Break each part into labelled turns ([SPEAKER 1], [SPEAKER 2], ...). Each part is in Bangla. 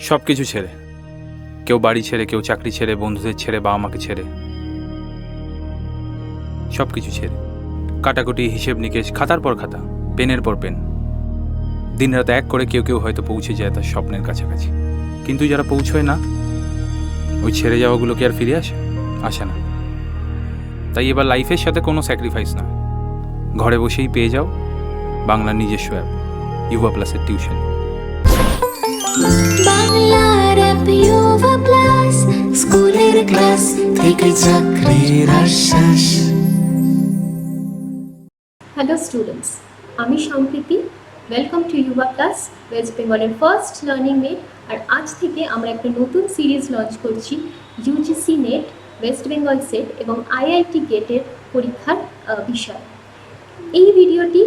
[SPEAKER 1] সব কিছু ছেড়ে, কেউ বাড়ি ছেড়ে, কেউ চাকরি ছেড়ে, বন্ধুদের ছেড়ে, বাবা মাকে ছেড়ে, সব কিছু ছেড়ে কাটাকুটি, হিসেব নিকেশ, খাতার পর খাতা, পেনের পর পেন, দিনরাত এক করে কেউ কেউ হয়তো পৌঁছে যায় তার স্বপ্নের কাছাকাছি। কিন্তু যারা পৌঁছয় না, ওই ছেড়ে যাওয়াগুলো কি আর ফিরে আসে না। তাই এবার লাইফের সাথে কোনো স্যাক্রিফাইস না, ঘরে বসেই পেয়ে যাও বাংলার নিজস্ব অ্যাপ ইউভা প্লাসের টিউশন।
[SPEAKER 2] বাংলার অ্যাপ ইউভা প্লাস, স্কুলের ক্লাস থেকে চাকরির আশ্বাস।
[SPEAKER 3] হ্যালো স্টুডেন্টস, আমি সম্প্রীতি। Welcome to Yuva plus, West বেঙ্গলের ফার্স্ট লার্নিং মেড। আর আজ থেকে আমরা একটা নতুন সিরিজ লঞ্চ করছি, UGC net, West Bengal set এবং আইআইটি গেটের পরীক্ষার বিষয়। এই ভিডিওটি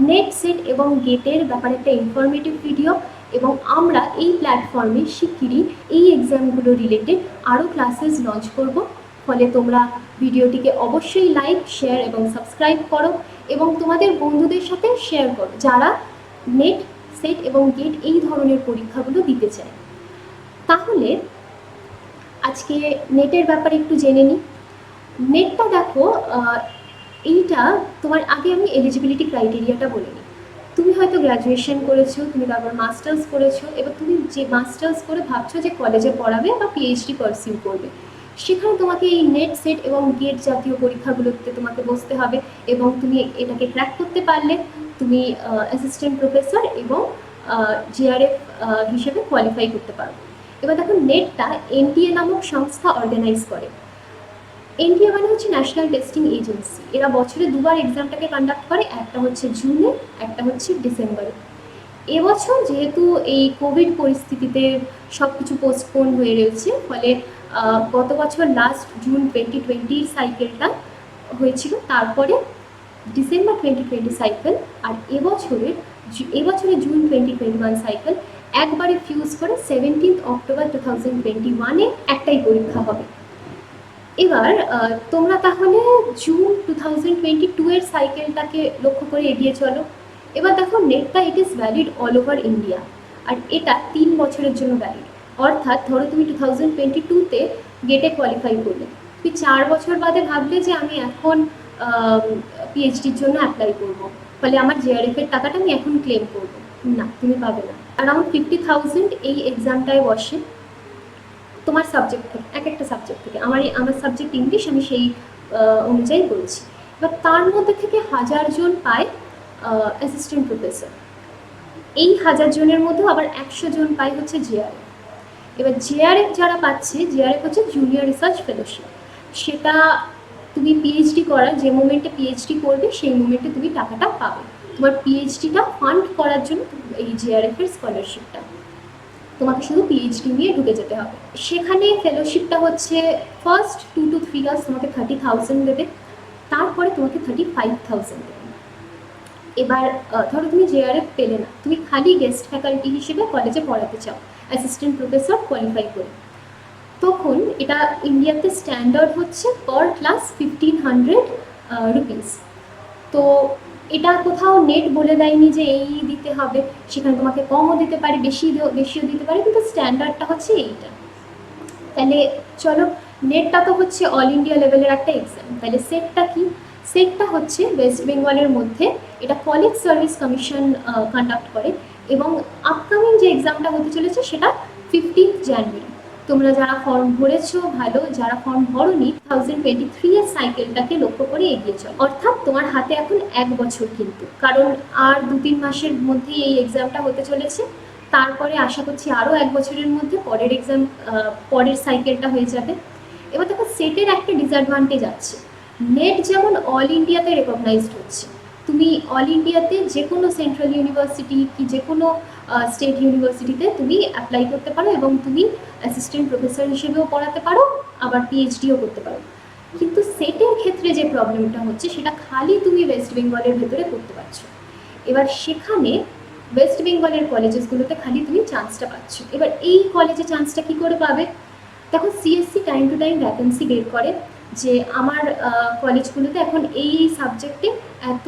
[SPEAKER 3] নেট, সেট এবং গেটের ব্যাপারে একটা ইনফরমেটিভ ভিডিও, এবং আমরা এই প্ল্যাটফর্মে শিগগিরই এই এক্সামগুলো রিলেটেড আরও ক্লাসেস লঞ্চ করব। ফলে তোমরা ভিডিওটিকে অবশ্যই লাইক, শেয়ার এবং সাবস্ক্রাইব করো এবং তোমাদের বন্ধুদের সাথে শেয়ার করো যারা নেট, সেট এবং গেট এই ধরনের পরীক্ষাগুলো দিতে চায়। তাহলে আজকে নেটের ব্যাপারে একটু জেনে নিই। নেটটা দেখো, এইটা তোমার আগে আমি এলিজিবিলিটি ক্রাইটেরিয়াটা বলে নিই। তুমি হয়তো গ্র্যাজুয়েশন করেছো, তুমি তারপর মাস্টার্স করেছো, এবার তুমি যে মাস্টার্স করে ভাবছো যে কলেজে পড়াবে বা পিএইচডি পারসিউ করবে, সেখানে তোমাকে এই নেট, সেট এবং গেট জাতীয় পরীক্ষাগুলোতে তোমাকে বসতে হবে এবং তুমি এটাকে ক্র্যাক করতে পারলে তুমি অ্যাসিস্ট্যান্ট প্রফেসর এবং জিআরএফ হিসেবে কোয়ালিফাই করতে পারো। এবার দেখো, নেটটা এনটিএ নামক সংস্থা অর্গানাইজ করে। এনটিএ মানে হচ্ছে ন্যাশনাল টেস্টিং এজেন্সি। এরা বছরে দুবার এক্সামটাকে কন্ডাক্ট করে, একটা হচ্ছে জুনে, একটা হচ্ছে ডিসেম্বরে। এবছর যেহেতু এই কোভিড পরিস্থিতিতে সব কিছু পোস্টপোন হয়ে রয়েছে, ফলে গত বছর লাস্ট জুন 2020 সাইকেলটা হয়েছিল, তারপরে ডিসেম্বর 2020 সাইকেল, আর এবছরে জুন 2021 সাইকেল একবারে ফিউজ করে 17 অক্টোবর 2021 একটাই পরীক্ষা হবে। এবার তোমরা তাহলে জুন 2022 এর সাইকেলটাকে লক্ষ্য করে এগিয়ে চলো। এবার দেখো, নেটটা it is valid all over India, আর এটা 3 বছরের জন্য ভ্যালিড। অর্থাৎ ধরো তুমি 2022-তে গেটে কোয়ালিফাই করলে, তুমি 4 বছর বাদে ভাবলে যে আমি এখন পিএইচডির জন্য অ্যাপ্লাই করব, ফলে আমার জিআরএফ এর টাকাটা আমি এখন ক্লেম করব, না, তুমি পাবে না। অ্যারাউন্ড 50,000 এই এক্সামটায় বসে তোমার সাবজেক্ট থেকে, এক একটা সাবজেক্ট থেকে। আমার সাবজেক্ট ইংলিশ, আমি সেই অনুযায়ী বলছি। এবার তার মধ্যে থেকে 1000 জন পায় অ্যাসিস্ট্যান্ট প্রফেসর। এই 1000 জনের মধ্যেও আবার 100 জন পায় হচ্ছে জিআরএফ। এবার জিআরএফ যারা পাচ্ছে, জিআরএফ হচ্ছে জুনিয়র রিসার্চ ফেলোশিপ। সেটা তুমি পিএইচডি করার যে মোমেন্টে পিএইচডি করবে, সেই মোমেন্টে তুমি টাকাটা পাবে। তোমার পিএইচডিটা ফান্ড করার জন্য এই জিআরএফ এর স্কলারশিপটা, তোমাকে শুধু পিএইচডি নিয়ে ঢুকে যেতে হবে। সেখানে ফেলোশিপটা হচ্ছে ফার্স্ট 2 to 3 ইয়ার্স তোমাকে 30,000 দেবে, তারপরে তোমাকে 35,000 দেবে। এবার ধরো তুমি জেআরএফ পেলে না, তুমি খালি গেস্ট ফ্যাকাল্টি হিসেবে কলেজে পড়াতে চাও অ্যাসিস্ট্যান্ট প্রফেসর কোয়ালিফাই করে, তখন এটা ইন্ডিয়াতে স্ট্যান্ডার্ড হচ্ছে পার ক্লাস 1500 রুপিস। তো এটা কোথাও নেট বলে দেয়নি যে এই দিতে হবে, সেখানে তোমাকে কমও দিতে পারে, বেশিও দিতে পারে, কিন্তু স্ট্যান্ডার্ডটা হচ্ছে এইটা। তাহলে চলো, নেটটা তো হচ্ছে অল ইন্ডিয়া লেভেলের একটা এক্সাম, তাহলে সেটটা কি? সেটটা হচ্ছে ওয়েস্ট বেঙ্গলের মধ্যে, এটা কলেজ সার্ভিস কমিশন কন্ডাক্ট করে, এবং আপকামিং যে এক্সামটা হতে চলেছে সেটা 15 জানুয়ারি। তোমরা যারা ফর্ম ভরেছো ভালো, যারা ফর্ম ভরোনি 2023 এর সাইকেলটাকে লক্ষ্য করে এগিয়ে চলো। অর্থাৎ তোমার হাতে এখন 1 বছর, কিন্তু কারণ আর 2-3 মাসের মধ্যেই এই এক্সামটা হতে চলেছে। তারপরে আশা করছি আরও 1 বছরের মধ্যে পরের এক্সাম, পরের সাইকেলটা হয়ে যাবে। এবার দেখো, সেটের একটা ডিসঅ্যাডভান্টেজ আছে। নেট যেমন অল ইন্ডিয়াতে রেকগনাইজড হচ্ছে, তুমি অল ইন্ডিয়াতে যে কোনো সেন্ট্রাল ইউনিভার্সিটি কি যে কোনো স্টেট ইউনিভার্সিটিতে তুমি অ্যাপ্লাই করতে পারো এবং তুমি অ্যাসিস্ট্যান্ট প্রফেসর হিসেবেও পড়াতে পারো, আবার পিএইচডিও করতে পারো। কিন্তু সেটের ক্ষেত্রে যে প্রবলেমটা হচ্ছে, সেটা খালি তুমি ওয়েস্ট বেঙ্গলের ভেতরে করতে পারছো। এবার সেখানে ওয়েস্ট বেঙ্গলের কলেজেসগুলোতে খালি তুমি চান্সটা পাচ্ছ। এবার এই কলেজে চান্সটা কী করে পাবে? দেখো, CSC time to time vacancy বের করে যে আমার কলেজগুলোতে এখন এই সাবজেক্টে এত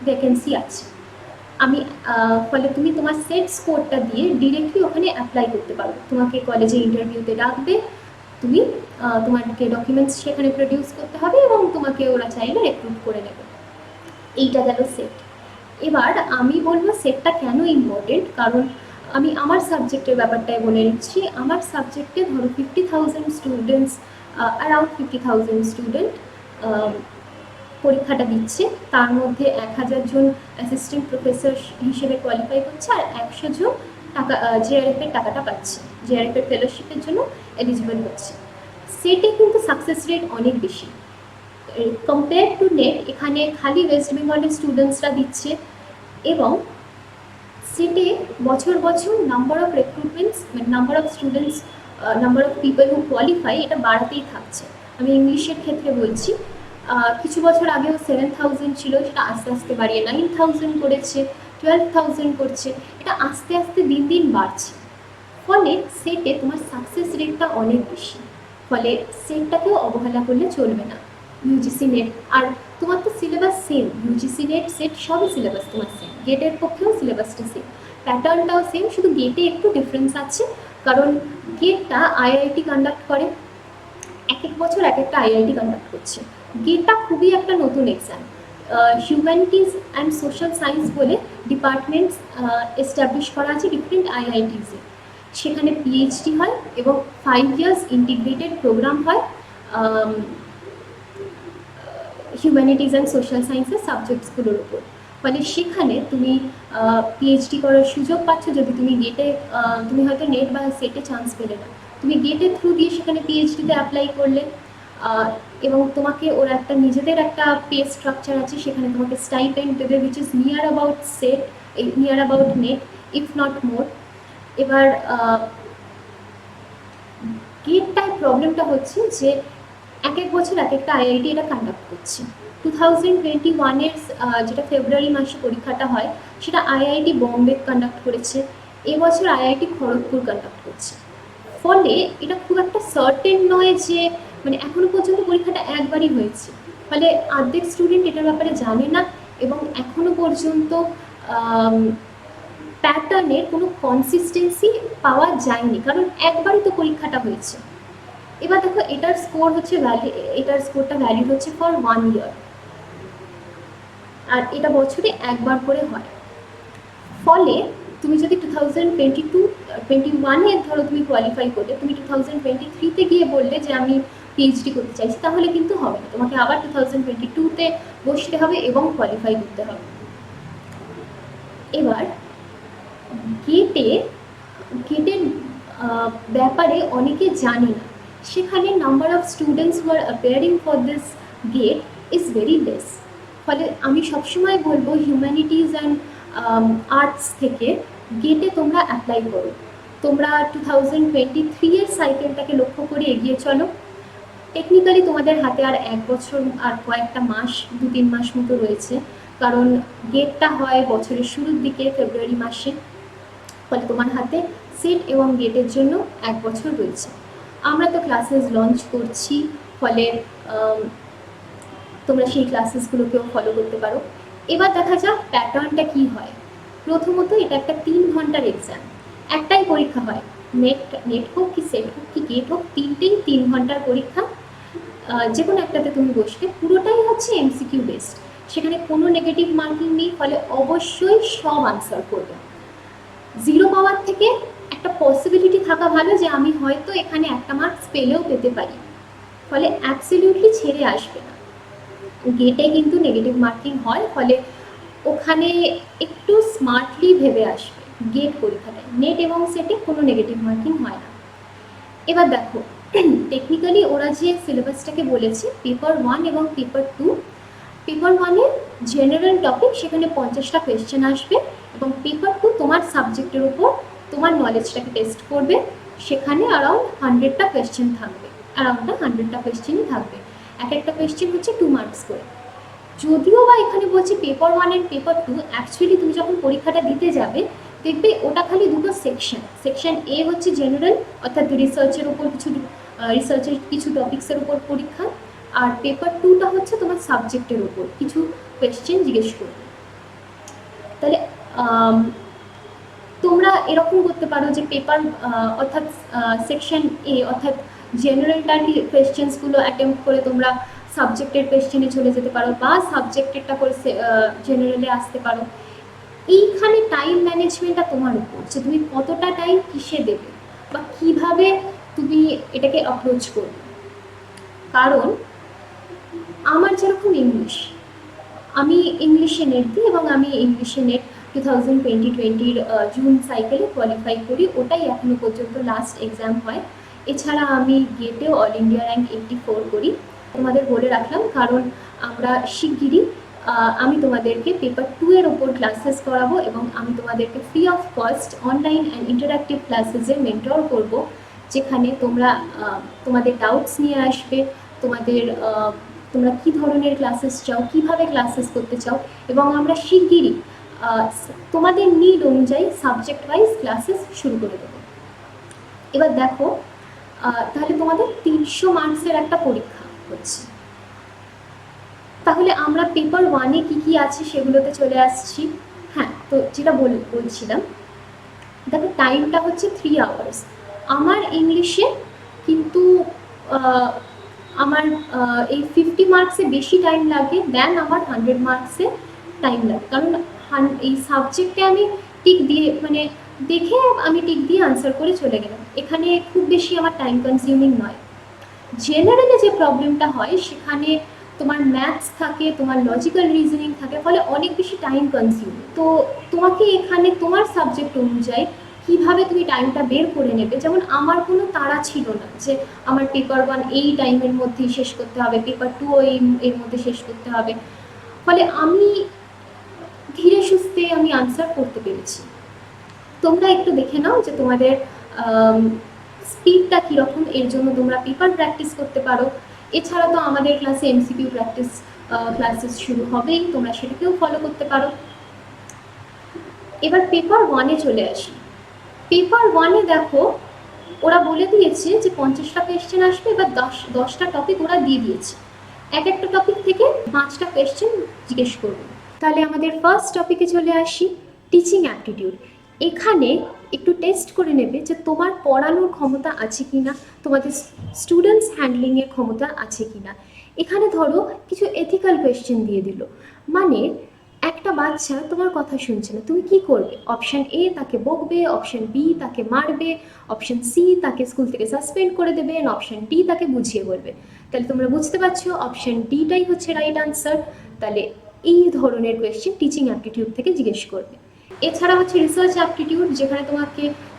[SPEAKER 3] ভ্যাকেন্সি আছে। আমি ফলে তুমি তোমার সেট স্কোরটা দিয়ে ডিরেক্টলি ওখানে অ্যাপ্লাই করতে পারো। তোমাকে কলেজে ইন্টারভিউতে ডাকবে, তুমি তোমাকে ডকুমেন্টস সেখানে প্রডিউস করতে হবে এবং তোমাকে ওরা চাইলে রিক্রুট করে নেবে। এইটা গেল সেট। এবার আমি বলবো সেটটা কেন ইম্পর্টেন্ট, কারণ আমি আমার সাবজেক্টের ব্যাপারটাই বলে নিচ্ছি। আমার সাবজেক্টে ধরো 50,000 স্টুডেন্টস, অ্যারাউন্ড 50,000 স্টুডেন্ট পরীক্ষাটা দিচ্ছে। তার মধ্যে 1,000 জন অ্যাসিস্ট্যান্ট প্রফেসর হিসেবে কোয়ালিফাই করছে, আর 100 জন টাকা জেআরএফের টাকাটা পাচ্ছে, জেআরএফের ফেলোশিপের জন্য এলিজিবল হচ্ছে। সেটে কিন্তু সাকসেস রেট অনেক বেশি কম্পেয়ার টু নেট। এখানে খালি ওয়েস্ট বেঙ্গলের স্টুডেন্টসরা দিচ্ছে এবং সেটে বছর বছর নাম্বার অফ রিক্রুটমেন্টস, মানে number of students, number of people who qualify, এটা বাড়াতেই থাকছে। আমি ইংলিশের ক্ষেত্রে বলছি, কিছু বছর আগেও 7,000 ছিল, সেটা আস্তে আস্তে বাড়িয়ে 9,000 করেছে, 12,000 করছে। এটা আস্তে আস্তে দিন দিন বাড়ছে, ফলে সেটে তোমার সাকসেস রেটটা অনেক বেশি। ফলে সেটটাকেও অবহেলা করলে চলবে না। ইউজিসি নেট, আর তোমার তো syllabus same, UGC net set সবই সিলেবাস তোমার সেম। গেটের পক্ষেও সিলেবাসটা সেম, প্যাটার্নটাও সেম, শুধু গেটে একটু ডিফারেন্স আছে, কারণ গেটটা আইআইটি কন্ডাক্ট করে, এক এক বছর এক একটা আইআইটি কন্ডাক্ট করছে। গেটটা খুবই একটা নতুন exam. Humanities and social science বলে ডিপার্টমেন্টস এস্টাবলিশ করা আছে ডিফারেন্ট আইআইটিসে। সেখানে পিএইচডি হয় এবং 5 ইয়ার্স ইন্টিগ্রেটেড প্রোগ্রাম হয় হিউম্যানিটিজ অ্যান্ড সোশ্যাল সায়েন্সের সাবজেক্টসগুলোর উপর। ফলে সেখানে তুমি পিএইচডি করার সুযোগ পাচ্ছ যদি তুমি গেটে, তুমি হয়তো নেট বা সেটে চান্স পেলে না, তুমি গেটের থ্রু দিয়ে সেখানে পিএইচডিতে অ্যাপ্লাই করলে, এবং তোমাকে ওরা একটা নিজেদের একটা পে স্ট্রাকচার আছে, সেখানে তোমাকে স্টাইপেন্ড দেবে which is near about set, near about net, if not more. এবার গেটটার প্রবলেমটা হচ্ছে যে এক এক বছর এক একটা আইআইটি এটা কন্ডাক্ট করছে। 2021-এর যেটা ফেব্রুয়ারি মাসে পরীক্ষাটা হয়, সেটা আইআইটি বম্বে কন্ডাক্ট করেছে। এবছর আইআইটি খড়গপুর কন্ডাক্ট করছে। ফলে এটা খুব একটা সার্টেন নয় যে, মানে এখনো পর্যন্ত পরীক্ষাটা একবারই হয়েছে, ফলে অর্ধেক স্টুডেন্ট এটার ব্যাপারে জানে না এবং এখনো পর্যন্ত প্যাটার্নের কোনো কনসিস্টেন্সি পাওয়া যায়নি, কারণ একবারই তো পরীক্ষাটা হয়েছে। এবার দেখো এটার স্কোর হচ্ছে এটার স্কোরটা ভ্যালিড হচ্ছে ফর 1 ইয়ার, আর এটা বছরে একবার করে হয়। ফলে তুমি যদি 2021-এ ধরো তুমি কোয়ালিফাই করলে, তুমি 2023-তে গিয়ে বললে যে আমি পিএইচডি করতে চাইছি, তাহলে কিন্তু হবে না, তোমাকে আবার 2022-তে বসতে হবে এবং কোয়ালিফাই করতে হবে। এবার গেটের ব্যাপারে অনেকে জানে না, সেখানে number of students who are appearing for this GATE is very less. ফলে আমি সবসময় বলবো হিউম্যানিটিজ অ্যান্ড আর্টস থেকে গেটে তোমরা অ্যাপ্লাই করো। তোমরা 2023-এর সাইকেলটাকে লক্ষ্য করে এগিয়ে চলো। টেকনিক্যালি তোমাদের হাতে আর 1 বছর আর কয়েকটা মাস, 2-3 মাস মতো রয়েছে, কারণ গেটটা হয় বছরের শুরুর দিকে ফেব্রুয়ারি মাসে। ফলে তোমার হাতে সেট এবং গেটের জন্য 1 বছর রয়েছে। আমরা তো ক্লাসেস লঞ্চ করছি, ফলে তোমরা সেই ক্লাসেসগুলোকেও ফলো করতে পারো। এবার দেখা যাক প্যাটার্নটা কী হয়। প্রথমত এটা একটা 3 ঘন্টার এক্সাম, একটাই পরীক্ষা হয়, নেট হোক কি সেট হোক কি গেট হোক, তিনটেই 3 ঘন্টার পরীক্ষা। যে কোনো একটাতে তুমি বসলে, পুরোটাই হচ্ছে এমসিকিউ বেসড, সেখানে কোনো নেগেটিভ মার্কিং নেই। ফলে অবশ্যই সব আনসার করবে। 0 পাওয়ার থেকে একটা পসিবিলিটি থাকা ভালো যে আমি হয়তো এখানে একটা মার্কস পেলেও পেতে পারি, ফলে অ্যাবসলিউটলি ছেড়ে আসবে না। গেটে কিন্তু নেগেটিভ মার্কিং হয়, ফলে ওখানে একটু স্মার্টলি ভেবে আসবে গেট পরীক্ষাটায়। নেট এবং সেটে কোনো নেগেটিভ মার্কিং হয় না। এবার দেখো টেকনিক্যালি ওরা যে সিলেবাসটাকে বলেছে পেপার 1 এবং পেপার 2, পেপার 1-এ জেনারেল টপিক, সেখানে 50টা কোয়েশ্চেন আসবে, এবং পেপার 2 তোমার সাবজেক্টের উপর তোমার নলেজটাকে টেস্ট করবে, সেখানে অ্যারাউন্ড 100টা কোয়েশ্চেন থাকবে, অ্যারাউন্ড 100টা কোয়েশ্চেনই থাকবে। এক একটা কোয়েশ্চেন হচ্ছে 2 মার্কস করে। যদিও বা এখানে বলছি পেপার 1 অ্যান্ড পেপার 2, অ্যাকচুয়ালি তুমি যখন পরীক্ষাটা দিতে যাবে দেখবে ওটা খালি দুটো সেকশন। সেকশন এ হচ্ছে জেনারেল, অর্থাৎ রিসার্চের উপর কিছু টপিক্সের উপর পরীক্ষা, আর পেপার 2টা হচ্ছে তোমার সাবজেক্টের উপর কিছু কোয়েশ্চেন জিজ্ঞেস করবে। তাহলে আম, তোমরা এরকম করতে পারো যে পেপার অর্থাৎ সেকশন এ অর্থাৎ জেনারেল কোয়েশ্চেন্সগুলো অ্যাটেম্প করে তোমরা সাবজেক্টের কোয়েশ্চেনে চলে যেতে পারো বা সাবজেক্টেরটা করে জেনারেলে আসতে পারো। এইখানে টাইম ম্যানেজমেন্টটা তোমার উপর, যে তুমি কতটা টাইম কিসে দেবে বা কিভাবে তুমি এটাকে অ্যাপ্রোচ করবে। কারণ আমার যেরকম ইংলিশ, আমি ইংলিশে নেট দিই এবং আমি ইংলিশে নেট 2020-20 জুন সাইকেলে কোয়ালিফাই করি, ওটাই এখনো পর্যন্ত লাস্ট এক্সাম হয়। এছাড়া আমি গেটেও অল ইন্ডিয়া র্যাঙ্ক 84 করি। তোমাদের বলে রাখলাম কারণ আমরা শিগগিরই আমি তোমাদেরকে পেপার 2 এর ওপর ক্লাসেস করাবো এবং আমি তোমাদেরকে free of cost online and interactive ক্লাসেসে মেন্টর করব, যেখানে তোমরা তোমাদের ডাউটস নিয়ে আসবে, তোমাদের তোমরা কী ধরনের ক্লাসেস চাও, কিভাবে ক্লাসেস করতে চাও, এবং আমরা শিগগিরই তোমাদের নিড অনুযায়ী সাবজেক্ট ওয়াইজ ক্লাসেস শুরু করে দেবো। এবার দেখো, তাহলে তোমাদের 300 মার্কসের একটা পরীক্ষা হচ্ছে। তাহলে আমরা পেপার 1-এ কী কী আছে সেগুলোতে চলে আসছি। হ্যাঁ, তো যেটা বলছিলাম, দেখো টাইমটা হচ্ছে 3 আওয়ার্স। আমার ইংলিশে কিন্তু আমার এই 50 মার্কসে বেশি টাইম লাগে দেন আমার 100 মার্কসে টাইম লাগে, কারণ এই সাবজেক্টে আমি টিক দিয়ে মানে দেখে আমি টিক দিয়ে আনসার করে চলে গেলাম, এখানে খুব বেশি আমার টাইম কনজিউমিং নয়। জেনারেলে যে প্রবলেমটা হয় সেখানে তোমার ম্যাথস থাকে, তোমার লজিক্যাল রিজনিং থাকে, ফলে অনেক বেশি টাইম কনজিউমিং। তো তোমাকে এখানে তোমার সাবজেক্ট অনুযায়ী কীভাবে তুমি টাইমটা বের করে নেবে। যেমন আমার কোনো তাড়া ছিল না যে আমার পেপার 1 এই টাইমের মধ্যেই শেষ করতে হবে, পেপার 2 এর মধ্যে শেষ করতে হবে, ফলে আমি ধীরে সুস্থে আমি আনসার করতে পেরেছি। তোমরা একটু দেখে নাও যে তোমাদের স্পিডটা কীরকম, এর জন্য তোমরা পেপার প্র্যাকটিস করতে পারো। এছাড়া তো আমাদের ক্লাসে এমসিকিউ প্র্যাকটিস ক্লাসেস শুরু হবেই, তোমরা সেটাকেও ফলো করতে পারো। এবার পেপার 1-এ চলে আসি। পেপার 1-এ দেখো ওরা বলে দিয়েছে যে 50টা কোয়েশ্চেন আসবে, এবার 10টা টপিক ওরা দিয়ে দিয়েছে, এক একটা টপিক থেকে 5টা কোয়েশ্চেন জিজ্ঞেস করবে। তাহলে আমাদের ফার্স্ট টপিকে চলে আসি, টিচিং অ্যাপটিটিউড। এখানে একটু টেস্ট করে নেবে যে তোমার পড়ানোর ক্ষমতা আছে কি না, তোমাদের স্টুডেন্টস হ্যান্ডলিংয়ের ক্ষমতা আছে কি না। এখানে ধরো কিছু এথিক্যাল কোয়েশ্চেন দিয়ে দিল, মানে একটা বাচ্চা তোমার কথা শুনছে না, তুমি কি করবে? অপশান এ তাকে বকবে, অপশান বি তাকে মারবে, অপশান সি তাকে স্কুল থেকে সাসপেন্ড করে দেবে, অপশান ডি তাকে বুঝিয়ে বলবে। তাহলে তোমরা বুঝতে পারছো অপশান ডিটাই হচ্ছে রাইট আনসার। তাহলে এই ধরনের কোয়েশ্চেন টিচিং অ্যাপটিটিউড থেকে জিজ্ঞেস করবে। এছাড়া হচ্ছে রিসার্চ অ্যাপটিটিউড, যেখানে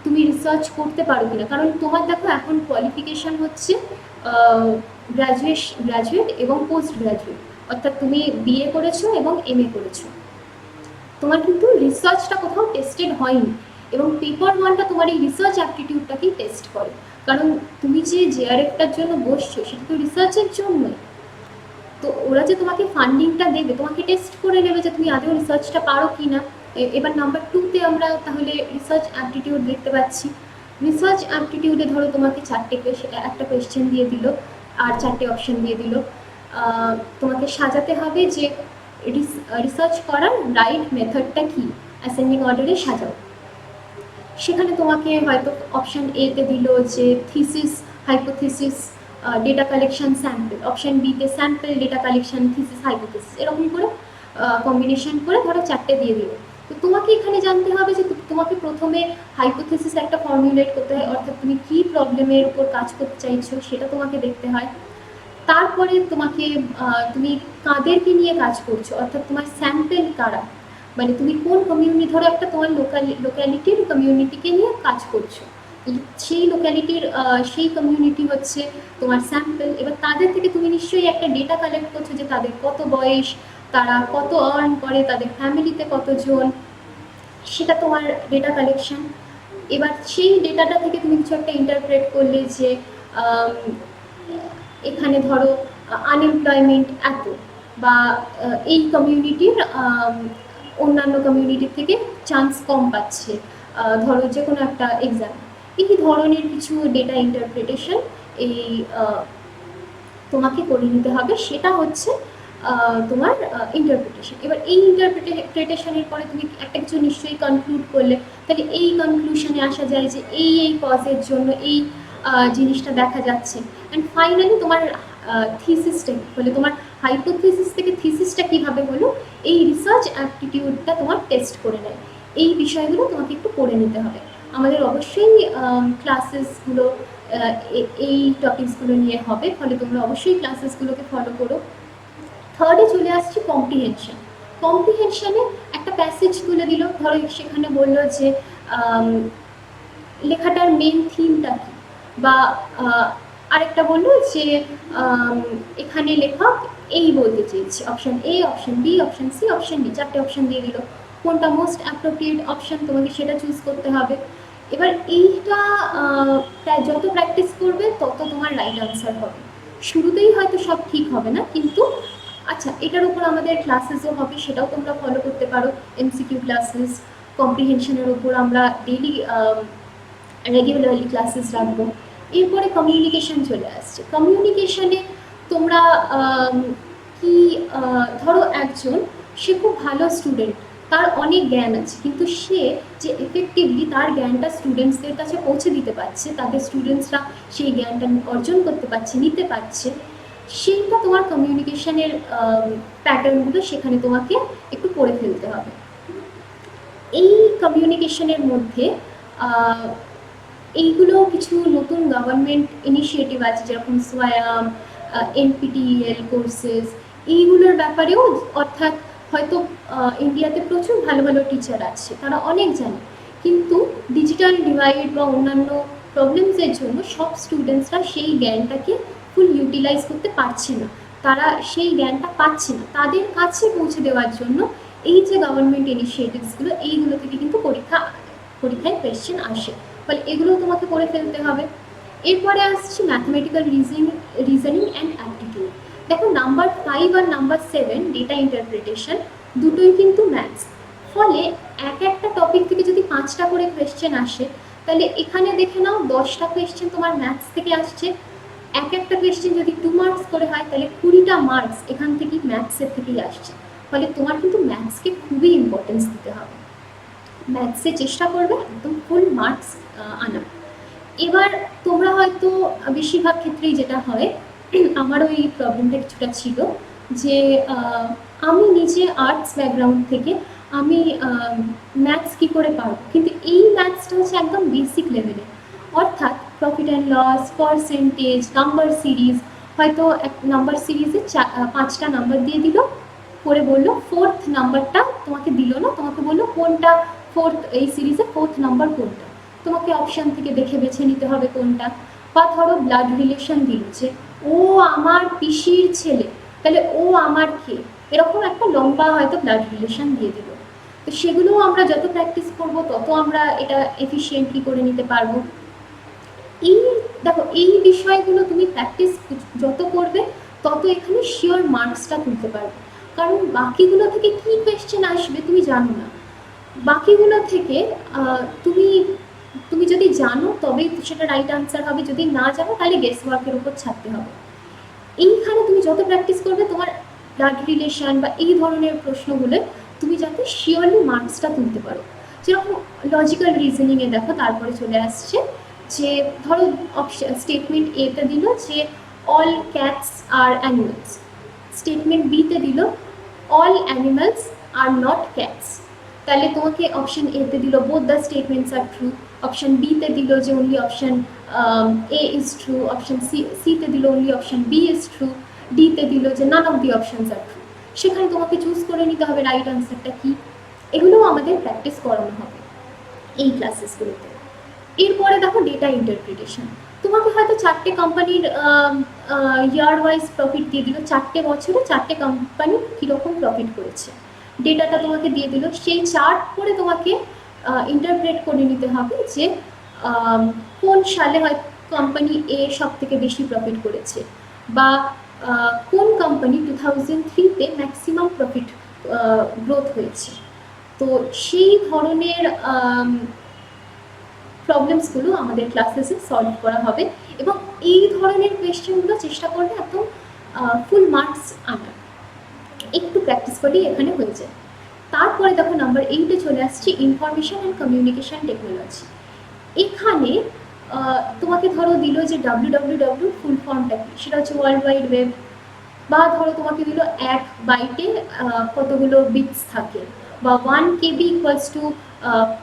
[SPEAKER 3] তুমি রিসার্চ করতে পারো কিনা, কারণ তোমার দেখো এখন কোয়ালিফিকেশান হচ্ছে গ্র্যাজুয়েট এবং পোস্ট গ্র্যাজুয়েট, অর্থাৎ তুমি বিএ করেছো এবং এমএ করেছো, তোমার কিন্তু রিসার্চটা কোথাও টেস্টেড হয়নি, এবং পেপার 1টা তোমার এই রিসার্চ অ্যাপটিটিউডটাকেই টেস্ট করে। কারণ তুমি যে জেআরএফটার জন্য বসছো সেটা তো রিসার্চের জন্যই, তো ওরা যে তোমাকে ফান্ডিংটা দেবে তোমাকে টেস্ট করে নেবে যে তুমি আদৌ রিসার্চটা পারো কি না। এবার নাম্বার 2-তে আমরা তাহলে রিসার্চ অ্যাপটিটিউড দেখতে পাচ্ছি। রিসার্চ অ্যাপটিটিউডে ধরো তোমাকে একটা কোয়েশ্চেন দিয়ে দিল আর 4টে অপশান দিয়ে দিল, তোমাকে সাজাতে হবে যে রিসার্চ করার রাইট মেথডটা কী, অ্যাসেন্ডিং অর্ডারে সাজাও। সেখানে তোমাকে হয়তো অপশান এতে দিল যে thesis, hypothesis, data collection, sample. Option বিতে sample, data collection, thesis, hypothesis, এরকম করে কম্বিনেশন করে ধরো 4টে দিয়ে দিল। তো তোমাকে এখানে জানতে হবে যে তোমাকে প্রথমে হাইপোথিসিস একটা ফর্মুলেট করতে হয়, অর্থাৎ তুমি কী প্রবলেমের উপর কাজ করতে চাইছো সেটা তোমাকে দেখতে হয়। তারপরে তুমি কাদেরকে নিয়ে কাজ করছো, অর্থাৎ তোমার স্যাম্পল কারা, মানে তুমি কোন কমিউনিটি, ধরো একটা তোমার লোক্যালিটির কমিউনিটিকে নিয়ে কাজ করছো, সেই লোক্যালিটির সেই কমিউনিটি হচ্ছে তোমার স্যাম্পল। এবার তাদের থেকে তুমি নিশ্চয়ই একটা ডেটা কালেক্ট করছো যে তাদের কত বয়স, তারা কত আর্ন করে, তাদের ফ্যামিলিতে কতজন, সেটা তোমার ডেটা কালেকশন। এবার সেই ডেটাটা থেকে তুমি কিছু একটা ইন্টারপ্রেট করলে যে এখানে ধরো আনএমপ্লয়মেন্ট এত, বা এই কমিউনিটির অন্যান্য কমিউনিটির থেকে চান্স কম পাচ্ছে, ধরো যে কোনো একটা এক্সাম, এই ধরনের কিছু ডেটা ইন্টারপ্রিটেশন এই তোমাকে করে নিতে হবে। সেটা হচ্ছে তোমার ইন্টারপ্রিটেশন। এবার এই ইন্টারপ্রিটেশনের পরে তুমি একটা কিছু নিশ্চয়ই কনক্লুড করলে, তাহলে এই কনক্লুশনে আসা যায় যে এই কজের জন্য এই জিনিসটা দেখা যাচ্ছে। অ্যান্ড ফাইনালি তোমার থিসিসটা হলে, তোমার হাইপোথিসিস থেকে থিসিসটা কীভাবে হলো, এই রিসার্চ অ্যাপটিটিউডটা তোমার টেস্ট করে নেয়। এই বিষয়গুলো তোমাকে একটু পড়ে নিতে হবে। আমাদের অবশ্যই ক্লাসেসগুলো এই টপিকসগুলো নিয়ে হবে, ফলে তোমরা অবশ্যই ক্লাসেসগুলোকে ফলো করো। থার্ডে চলে আসছি কম্প্রিহেনশন। কম্প্রিহেনশনে একটা প্যাসেজ তুলে দিল, ধরো সেখানে বললো যে লেখাটার মেন থিমটা কী, বা আরেকটা বললো যে এখানে লেখক এই বলতে চেয়েছে, option A, option B, option C, option D, 4টে অপশান দিয়ে দিল। কোনটা মোস্ট অ্যাপ্রোপ্রিয়েট অপশান তোমাকে সেটা চুজ করতে হবে। এবার এইটা যত প্র্যাকটিস করবে তত তোমার রাইট আনসার হবে। শুরুতেই হয়তো সব ঠিক হবে না, কিন্তু আচ্ছা এটার উপর আমাদের ক্লাসেসও হবে, সেটাও তোমরা ফলো করতে পারো। এমসিকিউ ক্লাসেস, কম্প্রিহেনশনের উপর আমরা ডেইলি রেগুলারলি ক্লাসেস রাখবো। এরপরে কমিউনিকেশন চলে আসছে। কমিউনিকেশনে তোমরা কি ধরো একজন, সে খুব ভালো স্টুডেন্ট, তার অনেক জ্ঞান আছে, কিন্তু সে যে এফেক্টিভলি তার জ্ঞানটা স্টুডেন্টসদের কাছে পৌঁছে দিতে পারছে, তাদের স্টুডেন্টসরা সেই জ্ঞানটা অর্জন করতে পারছে, নিতে পারছে, সেইটা তোমার কমিউনিকেশনের প্যাটার্নগুলো সেখানে তোমাকে একটু পড়ে ফেলতে হবে। এই কমিউনিকেশনের মধ্যে এইগুলো কিছু নতুন গভর্নমেন্ট ইনিশিয়েটিভ আছে, যেরকম সোয়ায়াম, NPTEL কোর্সেস, এইগুলোর ব্যাপারেও, অর্থাৎ হয়তো ইন্ডিয়াতে প্রচুর ভালো ভালো টিচার আছে, তারা অনেক জানে, কিন্তু ডিজিটাল ডিভাইড বা অন্যান্য প্রবলেমসের জন্য সব স্টুডেন্টসরা সেই জ্ঞানটাকে ফুল ইউটিলাইজ করতে পারছে না, তারা সেই জ্ঞানটা পাচ্ছে না। তাদের কাছে পৌঁছে দেওয়ার জন্য এই যে গভর্নমেন্ট ইনিশিয়েটিভসগুলো, এইগুলো থেকে কিন্তু পরীক্ষায় কোয়েশ্চেন আসে, ফলে এগুলোও তোমাকে করে ফেলতে হবে। এরপরে আসছি ম্যাথমেটিক্যাল রিজনিং অ্যান্ড অ্যাপটিটিউড। দেখো নাম্বার 5 আর নাম্বার 7 ডেটা ইন্টারপ্রিটেশন দুটোই কিন্তু ম্যাথস, ফলে একটা টপিক থেকে যদি 5টা করে কোয়েশ্চেন আসে, তাহলে এখানে দেখে নাও 10টা কোয়েশ্চেন তোমার ম্যাথস থেকে আসছে। একটা কোয়েশ্চেন যদি 2 মার্কস করে হয়, তাহলে 20টা মার্কস এখান থেকেই ম্যাথসের থেকেই আসছে, ফলে তোমার কিন্তু ম্যাথসকে খুবই ইম্পর্টেন্স দিতে হবে। ম্যাথসে চেষ্টা করবে একদম ফুল মার্কস আনার। এবার তোমরা হয়তো বেশিরভাগ ক্ষেত্রেই যেটা হয়, আমারও এই প্রবলেমটা কিছুটা ছিল, যে আমি নিজে আর্টস ব্যাকগ্রাউন্ড থেকে আমি ম্যাথস কী করে পারবো, কিন্তু এই ম্যাথসটা হচ্ছে একদম বেসিক লেভেলে, অর্থাৎ profit and loss, percentage, number series, হয়তো এক নাম্বার সিরিজে 5টা নাম্বার দিয়ে দিল, করে বললো 4th নাম্বারটা তোমাকে দিল না, তোমাকে বললো কোনটা এই সিরিজে 4th নাম্বার কোনটা, তোমাকে অপশান থেকে দেখে বেছে নিতে হবে কোনটা। বা ধরো ব্লাড রিলেশন দিল, যে ও আমার পিসির ছেলে, তাহলে ও আমার কে, এরকম একটা লম্বা হয়তো ব্লাড রিলেশন দিয়ে দিল। তো সেগুলোও আমরা যত প্র্যাকটিস করব তত আমরা এটা এফিশিয়েন্টলি করে নিতে পারবো। দেখো এই বিষয়গুলো তুমি প্র্যাকটিস যত করবে তত এখানে শিওর মার্কসটা তুলতে পারবে, কারণ বাকিগুলো থেকে কী কোয়েশ্চেন আসবে তুমি জানো না। বাকিগুলো থেকে তুমি যদি জানো তবেই সেটা রাইট আনসার হবে, যদি না জানো তাহলে গেস ওয়ার্কের উপর ছাড়তে হবে। এইখানে তুমি যত প্র্যাকটিস করবে তোমার ব্লাড রিলেশন বা এই ধরনের প্রশ্নগুলো তুমি যাতে শিওরলি মার্কসটা তুলতে পারো। যেরকম লজিক্যাল রিজনিংয়ে দেখো তারপরে চলে আসছে যে ধরো স্টেটমেন্ট এতে দিল যে all cats are animals, statement বিতে দিল all animals are not cats, তাহলে তোমাকে অপশান এতে দিল both the statements are true, option বিতে দিল যে only option A is true, option সিতে দিল only option B is true, ডিতে দিল যে none of the options are true. সেখানে তোমাকে চুজ করে নিতে হবে রাইট আনসারটা কী। এগুলোও আমাদের প্র্যাকটিস করানো হবে এই ক্লাসেসগুলোতে। এরপরে দেখো ডেটা ইন্টারপ্রিটেশন, তোমাকে হয়তো 4টে কোম্পানির ইয়ার ওয়াইজ প্রফিট দিয়ে দিল, 4টে বছরে 4টে কোম্পানি কীরকম প্রফিট করেছে, ডেটাটা তোমাকে দিয়ে দিল। সেই চার্ট পরে তোমাকে ইন্টারপ্রেট করে নিতে হবে যে কোন সালে হয়তো কোম্পানি এ সব থেকে বেশি প্রফিট করেছে, বা কোন কোম্পানি 2003-তে ম্যাক্সিমাম প্রফিট গ্রোথ হয়েছে। তো সেই ধরনের প্রবলেমসগুলো আমাদের ক্লাসেসে সলভ করা হবে, এবং এই ধরনের কোয়েশ্চেনগুলো চেষ্টা করবে একদম ফুল মার্কস আনার। একটু প্র্যাকটিস করলেই এখানে হয়ে যায়। তারপরে দেখো নাম্বার 8-এ চলে আসছি ইনফরমেশন অ্যান্ড কমিউনিকেশন টেকনোলজি। এখানে তোমাকে ধরো দিল যে ডাব্লিউ ফুল ফর্মটা কি, সেটা হচ্ছে ওয়ার্ল্ড ওয়াইড ওয়েব, বা ধরো তোমাকে দিল 1 বাইটে কতগুলো বিটস থাকে, বা 1 কেবি ইকুয়ালস টু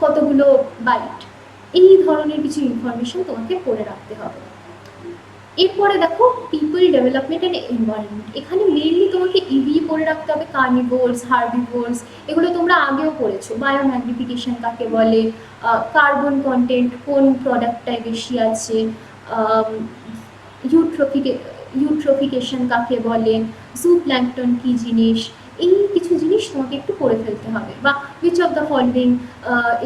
[SPEAKER 3] কতগুলো বাইট, এই ধরনের কিছু ইনফরমেশন তোমাকে পড়ে রাখতে হবে। এরপরে দেখো পিপল ডেভেলপমেন্ট অ্যান্ড এনভায়রনমেন্ট। এখানে মেইনলি তোমাকে ইভি পড়ে রাখতে হবে, কার্নিভোরস, হার্বিভোরস, এগুলো তোমরা আগেও পড়েছো। বায়োম্যাগনিফিকেশন কাকে বলে, কার্বন কন্টেন্ট কোন প্রোডাক্টটায় বেশি আছে, ইউট্রোফিকেশন কাকে বলে, জুপ্ল্যাঙ্কটন কী জিনিস, এই কিছু জিনিস তোমাকে একটু পড়ে ফেলতে হবে। বা which of the following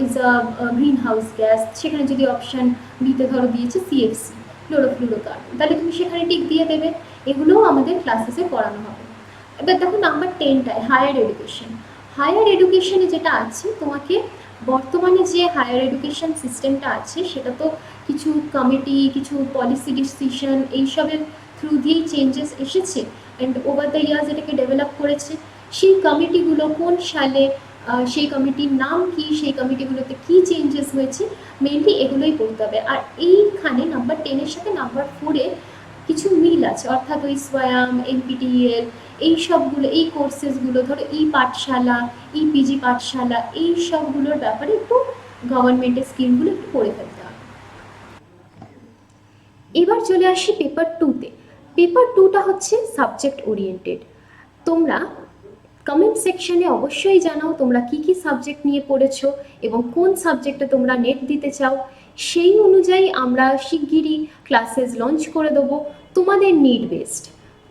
[SPEAKER 3] is a green house gas, সেখানে যদি অপশান বিতে ধরো দিয়েছে সিএফসি, ক্লোরোফ্লুরোকার্বন, তাহলে তুমি সেখানে টিক দিয়ে দেবে। এগুলোও আমাদের ক্লাসেসে পড়ানো হবে। এবার দেখো নাম্বার 10টায় হায়ার এডুকেশন। হায়ার এডুকেশনে যেটা আছে, তোমাকে বর্তমানে যে হায়ার এডুকেশন সিস্টেমটা আছে সেটা তো কিছু কমিটি, কিছু পলিসি ডিসিশন এইসবের থ্রু দিয়েই চেঞ্জেস এসেছে, অ্যান্ড ওভার দ্য ইয়ার্স এটাকে ডেভেলপ করেছে। সেই কমিটিগুলো কোন সালে, সেই কমিটির নাম কি, সেই কমিটিগুলোতে কী চেঞ্জেস হয়েছে, মেনলি এগুলোই পড়তে হবে। আর এইখানে নাম্বার 10-এর সাথে নাম্বার 4-এ কিছু মিল আছে, অর্থাৎ ওই সোয়াম, এনপিটিইএল, এই সবগুলো, এই কোর্সেসগুলো ধরো ই পাঠশালা, ই পিজি পাঠশালা, এই সবগুলোর ব্যাপারে একটু গভর্নমেন্টের স্কিমগুলো একটু পড়ে ফেলতে হবে। এবার চলে আসি পেপার 2-তে। পেপার 2টা হচ্ছে সাবজেক্ট ওরিয়েন্টেড। তোমরা কমেন্ট সেকশনে অবশ্যই জানাও তোমরা কি কি সাবজেক্ট নিয়ে পড়েছো এবং কোন সাবজেক্টে তোমরা নেট দিতে চাও। সেই অনুযায়ী আমরা শিগগিরই ক্লাসেস লঞ্চ করে দেবো তোমাদের নিড বেসড।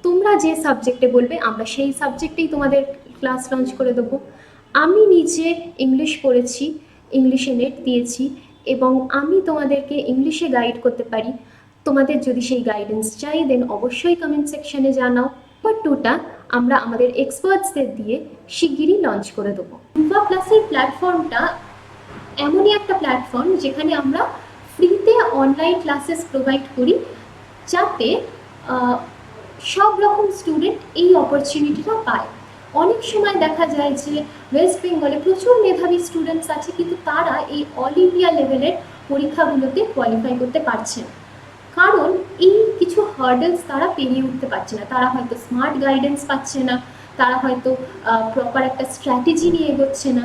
[SPEAKER 3] তোমরা যে সাবজেক্টে বলবে আমরা সেই সাবজেক্টেই তোমাদের ক্লাস লঞ্চ করে দেবো। আমি নিজে ইংলিশ পড়েছি, ইংলিশে নেট দিয়েছি, এবং আমি তোমাদেরকে ইংলিশে গাইড করতে পারি। তোমাদের যদি সেই গাইডেন্স চাই দেন অবশ্যই কমেন্ট সেকশনে জানাও। পেপার 2টা আমরা আমাদের এক্সপার্টসদের দিয়ে শিগগিরই লঞ্চ করে দেবো। ইউভা প্লাসের প্ল্যাটফর্মটা এমনই একটা প্ল্যাটফর্ম যেখানে আমরা ফ্রিতে অনলাইন ক্লাসেস প্রোভাইড করি, যাতে সব রকম স্টুডেন্ট এই অপরচুনিটিটা পায়। অনেক সময় দেখা যায় যে ওয়েস্ট বেঙ্গলে প্রচুর মেধাবী স্টুডেন্টস আছে, কিন্তু তারা এই অল ইন্ডিয়া লেভেলের পরীক্ষাগুলোতে কোয়ালিফাই করতে পারছে না, কারণ এই কিছু হার্ডেলস তারা পেরিয়ে উঠতে পারছে না। তারা হয়তো স্মার্ট গাইডেন্স পাচ্ছে না, তারা হয়তো প্রপার একটা স্ট্র্যাটেজি নিয়ে এগোচ্ছে না।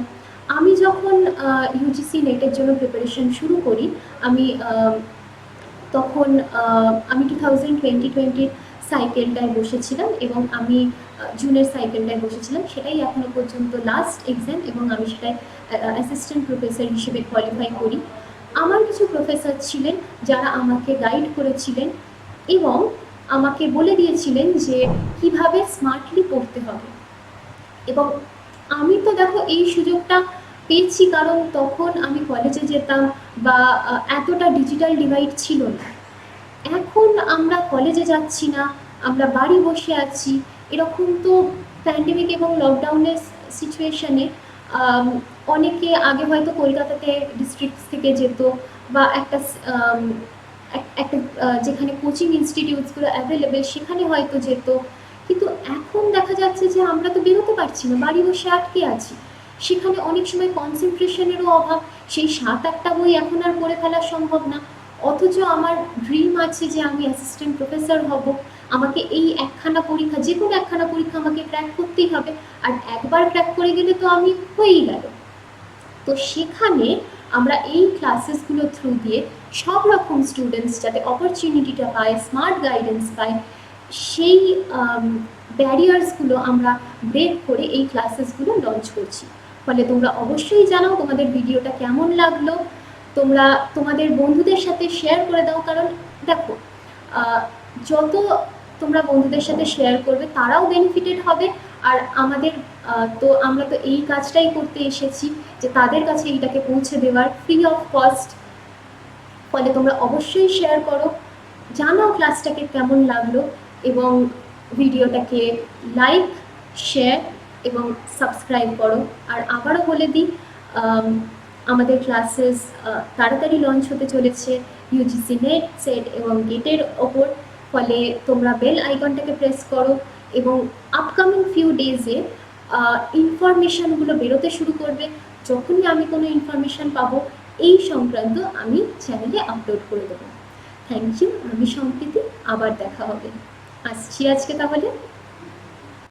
[SPEAKER 3] আমি যখন ইউজিসি নেটের জন্য প্রিপারেশন শুরু করি, তখন আমি 2020 সাইকেলটায় বসেছিলাম, এবং আমি জুনের সাইকেলটায় বসেছিলাম। সেটাই এখনও পর্যন্ত লাস্ট এক্সাম, এবং আমি সেটায় অ্যাসিস্ট্যান্ট প্রফেসর হিসেবে কোয়ালিফাই করি। আমার কিছু প্রফেসর ছিলেন যারা আমাকে গাইড করেছিলেন এবং আমাকে বলে দিয়েছিলেন যে কিভাবে স্মার্টলি পড়তে হবে। এবং আমি তো দেখো এই সুযোগটা পেয়েছি, কারণ তখন আমি কলেজে যেতাম, বা এতটা ডিজিটাল ডিভাইড ছিল না। এখন আমরা কলেজে যাচ্ছি না, আমরা বাড়ি বসে আছি, এরকম তো প্যান্ডেমিক এবং লকডাউনের সিচুয়েশানে অনেকে আগে হয়তো কলকাতাতে ডিস্ট্রিক্ট থেকে যেত, বা একটা যেখানে কোচিং ইনস্টিটিউটসগুলো অ্যাভেলেবেল সেখানে হয়তো যেত, কিন্তু এখন দেখা যাচ্ছে যে আমরা তো বেরোতে পারছি না, বাড়ি বসে আটকে আছি। সেখানে অনেক সময় কনসেন্ট্রেশনেরও অভাব, সেই 7-8টা বই এখন আর পড়ে ফেলা সম্ভব না। অথচ আমার ড্রিম আছে যে আমি অ্যাসিস্ট্যান্ট প্রফেসর হব, আমাকে এই একখানা পরীক্ষা, যে কোনো একখানা পরীক্ষা আমাকে ক্র্যাক করতেই হবে, আর একবার ক্র্যাক করে গেলে তো আমি হয়েই গেল। তো সেখানে আমরা এই ক্লাসেসগুলো থ্রু দিয়ে সব রকম স্টুডেন্টস যাতে অপরচুনিটিটা পায়, স্মার্ট গাইডেন্স পায়, সেই ব্যারিয়ার্সগুলো আমরা ব্রেক করে এই ক্লাসেসগুলো লঞ্চ করছি। ফলে তোমরা অবশ্যই জানাও তোমাদের ভিডিওটা কেমন লাগলো, তোমরা তোমাদের বন্ধুদের সাথে শেয়ার করে দাও, কারণ দেখো যত তোমরা বন্ধুদের সাথে শেয়ার করবে তারাও বেনিফিটেড হবে, আর আমাদের তো আমরা তো এই কাজটাই করতে এসেছি যে তাদের কাছে এইটাকে পৌঁছে দেওয়ার, ফ্রি অফ কস্ট। ফলে তোমরা অবশ্যই শেয়ার করো, জানাও ক্লাসটাকে কেমন লাগলো, এবং ভিডিওটাকে লাইক, শেয়ার এবং সাবস্ক্রাইব করো। আর আবারও বলে দিই, আমাদের ক্লাসেস তাড়াতাড়ি লঞ্চ হতে চলেছে ইউজিসি নেট, সেট এবং গেটের ওপর। ফলে তোমরা বেল আইকনটাকে প্রেস করো এবং আপকামিং ফিউ ডেজে ইনফরমেশানগুলো বেরোতে শুরু করবে। যখনই আমি কোনো ইনফরমেশান পাবো এই সংক্রান্ত আমি চ্যানেলে আপলোড করে দেবো। থ্যাংক ইউ, আমি সম্প্রীতি, আবার দেখা হবে। আসছি আজকে তাহলে।